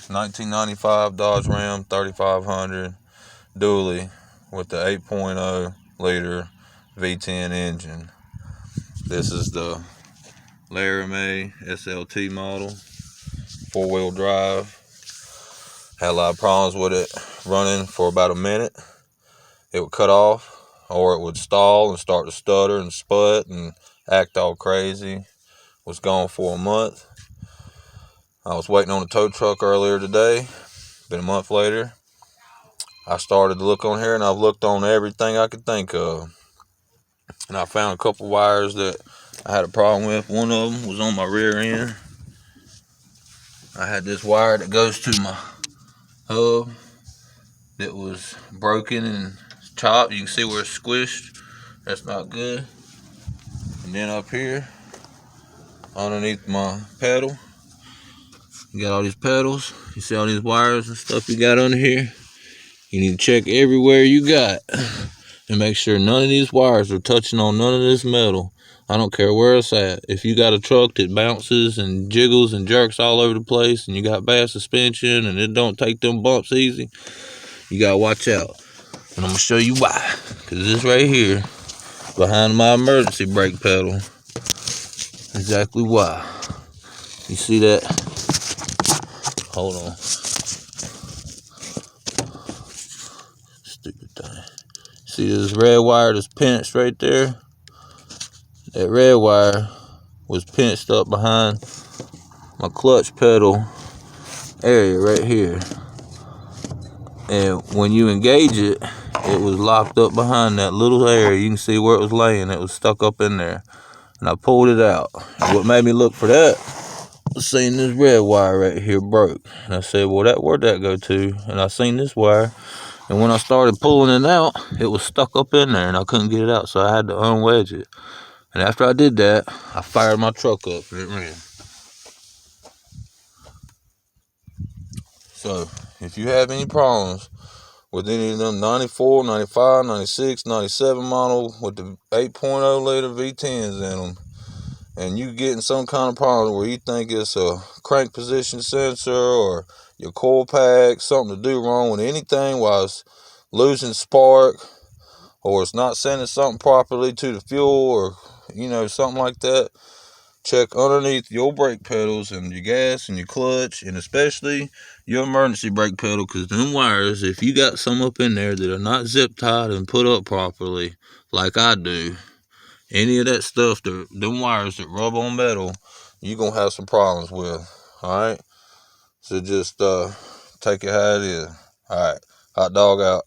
1995 Dodge Ram 3500 dually with the 8.0 liter V10 engine. This is the Laramie SLT model, 4-wheel drive. Had a lot of problems with it running for about a minute. It would cut off, or it would stall and start to stutter and sput and act all crazy. Was gone for a month. I was waiting on a tow truck earlier today. Been a month later. I started to look on here, and I've looked on everything I could think of. And I found a couple wires that I had a problem with. One of them was on my rear end. I had this wire that goes to my hub that was broken and chopped. You can see where it's squished. That's not good. And then up here, underneath my pedal, you got all these pedals. You see all these wires and stuff you got under here. You need to check everywhere you got and make sure none of these wires are touching on none of this metal. I don't care where it's at. If you got a truck that bounces and jiggles and jerks all over the place, and you got bad suspension and it don't take them bumps easy, you gotta watch out. And I'm gonna show you why. Cause this right here, behind my emergency brake pedal, exactly why. You see that? Hold on. Stupid thing. See this red wire that's pinched right there? That red wire was pinched up behind my clutch pedal area right here. And when you engage it, it was locked up behind that little area. You can see where it was laying. It was stuck up in there. And I pulled it out. And what made me look for that was seeing this red wire right here broke. And I said, well, where'd that go to? And I seen this wire. And when I started pulling it out, it was stuck up in there and I couldn't get it out. So I had to unwedge it. And after I did that, I fired my truck up and it ran. So if you have any problems with any of them 94, 95, 96, 97 model with the 8.0 liter V10s in them, and you getting some kind of problem where you think it's a crank position sensor or your coil pack, something to do wrong with anything while it's losing spark, or it's not sending something properly to the fuel, or something like that, check underneath your brake pedals and your gas and your clutch, and especially your emergency brake pedal, because them wires, if you got some up in there that are not zip tied and put up properly like I do, any of that stuff, them wires that rub on metal, you're going to have some problems with. Alright? So just take it how it is. Alright. Hot dog out.